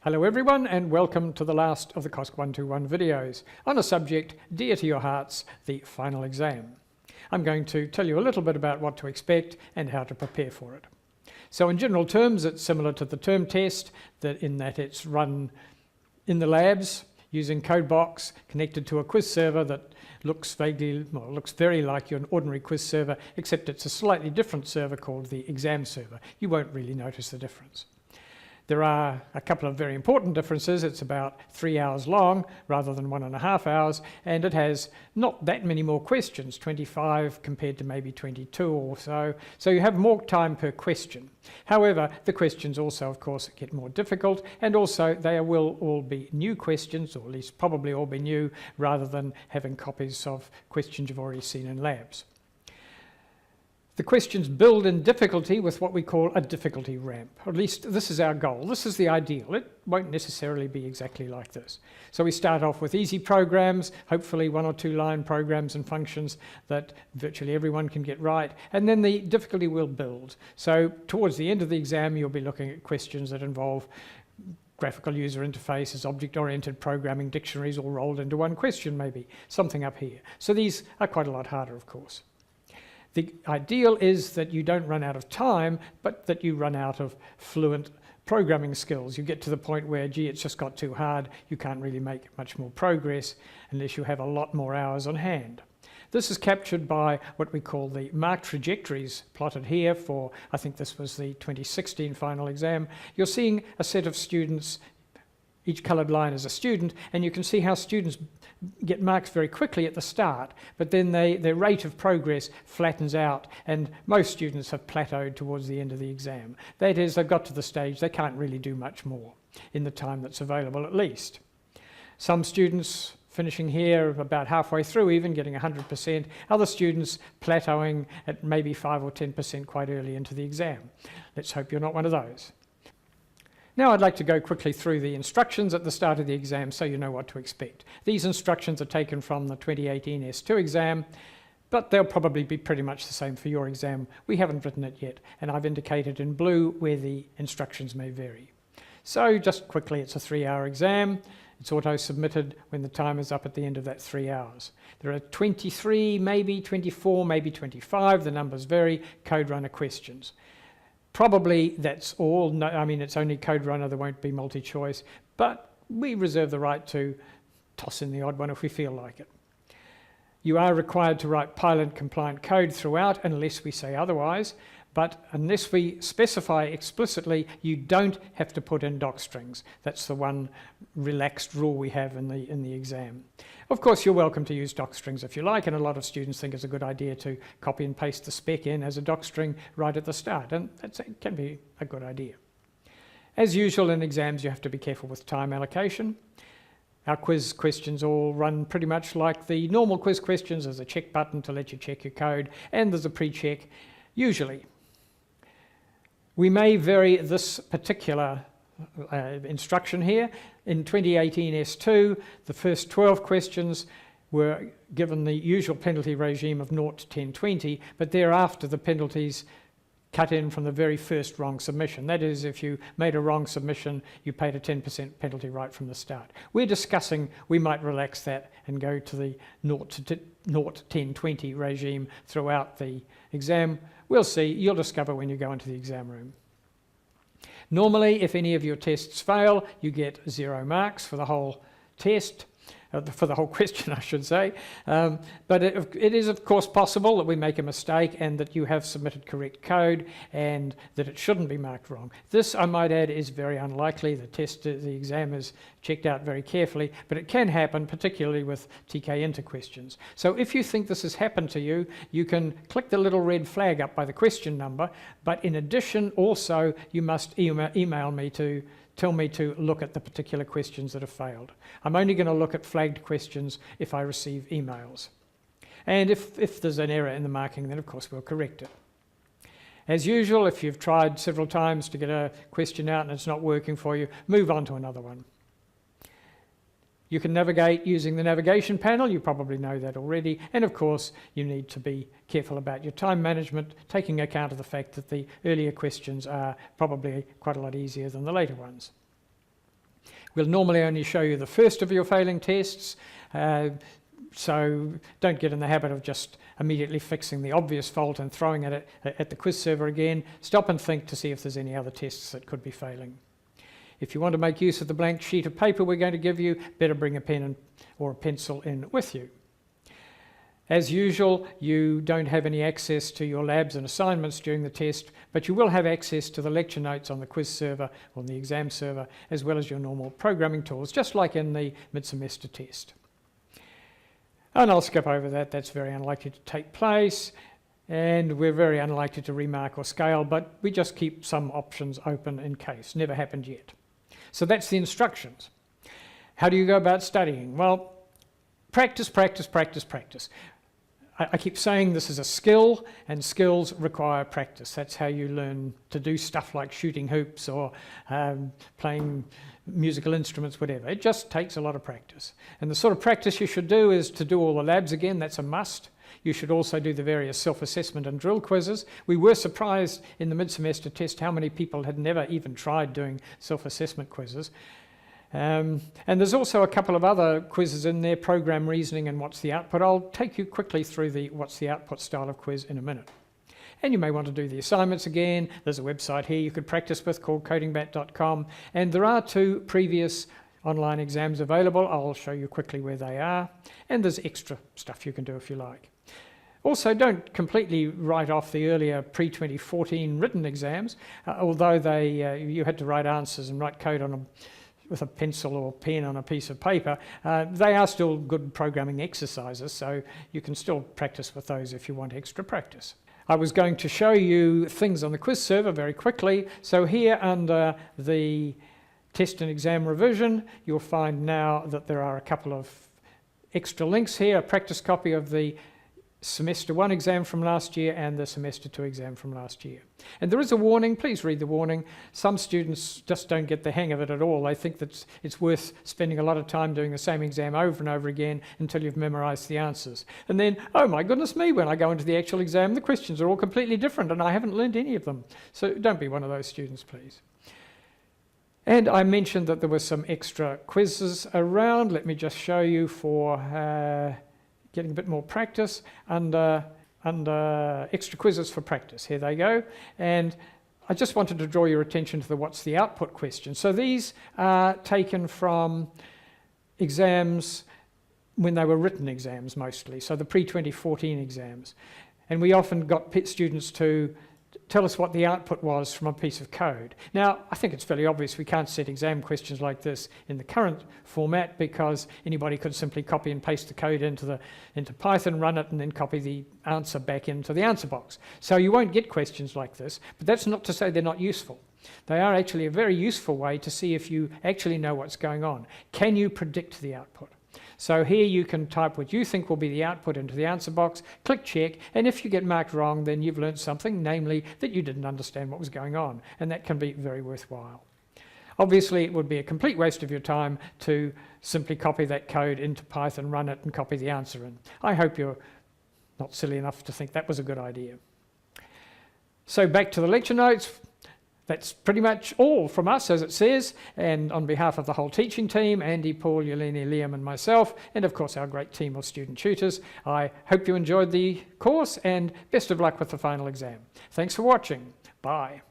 Hello everyone and welcome to the last of the COSC 121 videos on a subject dear to your hearts, the final exam. I'm going to tell you a little bit about what to expect and how to prepare for it. So in general terms, it's similar to the term test in that it's run in the labs using CodeBox connected to a quiz server that looks very like your ordinary quiz server, except it's a slightly different server called the exam server. You won't really notice the difference. There are a couple of very important differences. It's about 3 hours long rather than 1.5 hours, and it has not that many more questions, 25 compared to maybe 22 or so. So you have more time per question. However, the questions also, of course, get more difficult, and also they will all be new questions, or at least probably all be new, rather than having copies of questions you've already seen in labs. The questions build in difficulty with what we call a difficulty ramp. Or at least this is our goal. This is the ideal. It won't necessarily be exactly like this. So we start off with easy programs, hopefully 1 or 2 line programs and functions that virtually everyone can get right, and then the difficulty will build. So towards the end of the exam, you'll be looking at questions that involve graphical user interfaces, object-oriented programming, dictionaries all rolled into one question maybe, something up here. So these are quite a lot harder, of course. The ideal is that you don't run out of time, but that you run out of fluent programming skills. You get to the point where, gee, it's just got too hard, you can't really make much more progress unless you have a lot more hours on hand. This is captured by what we call the mark trajectories plotted here for, I think this was the 2016 final exam. You're seeing a set of students. Each coloured line is a student, and you can see how students get marks very quickly at the start, but then their rate of progress flattens out, and most students have plateaued towards the end of the exam. That is, they've got to the stage they can't really do much more in the time that's available at least. Some students finishing here about halfway through, even getting 100%, other students plateauing at maybe 5 or 10% quite early into the exam. Let's hope you're not one of those. Now I'd like to go quickly through the instructions at the start of the exam so you know what to expect. These instructions are taken from the 2018 S2 exam, but they'll probably be pretty much the same for your exam. We haven't written it yet, and I've indicated in blue where the instructions may vary. So just quickly, it's a 3-hour exam. It's auto-submitted when the time is up at the end of that 3 hours. There are 23, maybe 24, maybe 25, the numbers vary, code runner questions. Probably that's all. No, I mean, it's only code runner, there won't be multi-choice, but we reserve the right to toss in the odd one if we feel like it. You are required to write pilot compliant code throughout unless we say otherwise, but unless we specify explicitly, you don't have to put in doc strings. That's the one relaxed rule we have in the exam. Of course, you're welcome to use doc strings if you like, and a lot of students think it's a good idea to copy and paste the spec in as a doc string right at the start, and it can be a good idea. As usual in exams, you have to be careful with time allocation. Our quiz questions all run pretty much like the normal quiz questions. There's a check button to let you check your code, and there's a pre-check, usually. We may vary this particular instruction here. In 2018 S2, the first 12 questions were given the usual penalty regime of 0 to 10, 20, but thereafter the penalties cut in from the very first wrong submission. That is, if you made a wrong submission, you paid a 10% penalty right from the start. We're discussing we might relax that and go to the 0 to 10, 20 regime throughout the exam. We'll see. You'll discover when you go into the exam room. Normally, if any of your tests fail, you get 0 marks for the whole test, for the whole question, I should say. But it is, of course, possible that we make a mistake and that you have submitted correct code and that it shouldn't be marked wrong. This, I might add, is very unlikely. The exam is checked out very carefully, but it can happen, particularly with TK Inter questions. So if you think this has happened to you, you can click the little red flag up by the question number, but in addition, also, you must email me to tell me to look at the particular questions that have failed. I'm only going to look at flagged questions if I receive emails. And if there's an error in the marking, then of course we'll correct it. As usual, if you've tried several times to get a question out and it's not working for you, move on to another one. You can navigate using the navigation panel, you probably know that already, and of course you need to be careful about your time management, taking account of the fact that the earlier questions are probably quite a lot easier than the later ones. We'll normally only show you the first of your failing tests, so don't get in the habit of just immediately fixing the obvious fault and throwing it at the quiz server again. Stop and think to see if there's any other tests that could be failing. If you want to make use of the blank sheet of paper we're going to give you, better bring a pen or a pencil in with you. As usual, you don't have any access to your labs and assignments during the test, but you will have access to the lecture notes on the quiz server, on the exam server, as well as your normal programming tools, just like in the mid-semester test. And I'll skip over that. That's very unlikely to take place, and we're very unlikely to remark or scale, but we just keep some options open in case. Never happened yet. So that's the instructions. How do you go about studying? Well, practice, practice, practice, practice. I keep saying this is a skill, and skills require practice. That's how you learn to do stuff like shooting hoops or playing musical instruments, whatever. It just takes a lot of practice. And the sort of practice you should do is to do all the labs again. That's a must. You should also do the various self-assessment and drill quizzes. We were surprised in the mid-semester test how many people had never even tried doing self-assessment quizzes. And there's also a couple of other quizzes in there, program reasoning and what's the output. I'll take you quickly through the what's the output style of quiz in a minute. And you may want to do the assignments again. There's a website here you could practice with called codingbat.com, and there are 2 previous online exams available. I'll show you quickly where they are, and there's extra stuff you can do if you like. Also, don't completely write off the earlier pre-2014 written exams, although you had to write answers and write code with a pencil or pen on a piece of paper. They are still good programming exercises, so you can still practice with those if you want extra practice. I was going to show you things on the quiz server very quickly. So here under the test and exam revision, you'll find now that there are a couple of extra links here, a practice copy of the Semester 1 exam from last year and the Semester 2 exam from last year. And there is a warning, please read the warning. Some students just don't get the hang of it at all. They think that it's worth spending a lot of time doing the same exam over and over again until you've memorized the answers. And then, oh my goodness me, when I go into the actual exam, the questions are all completely different and I haven't learned any of them. So don't be one of those students, please. And I mentioned that there were some extra quizzes around. Let me just show you for getting a bit more practice under extra quizzes for practice. Here they go. And I just wanted to draw your attention to the what's the output question. So these are taken from exams when they were written exams mostly, so the pre-2014 exams. And we often got students to tell us what the output was from a piece of code. Now, I think it's fairly obvious we can't set exam questions like this in the current format because anybody could simply copy and paste the code into Python, run it, and then copy the answer back into the answer box. So you won't get questions like this, but that's not to say they're not useful. They are actually a very useful way to see if you actually know what's going on. Can you predict the output? So here you can type what you think will be the output into the answer box, click check, and if you get marked wrong, then you've learned something, namely that you didn't understand what was going on, and that can be very worthwhile. Obviously, it would be a complete waste of your time to simply copy that code into Python, run it, and copy the answer in. I hope you're not silly enough to think that was a good idea. So back to the lecture notes. That's pretty much all from us, as it says, and on behalf of the whole teaching team, Andy, Paul, Yeleni, Liam and myself, and of course our great team of student tutors, I hope you enjoyed the course and best of luck with the final exam. Thanks for watching. Bye.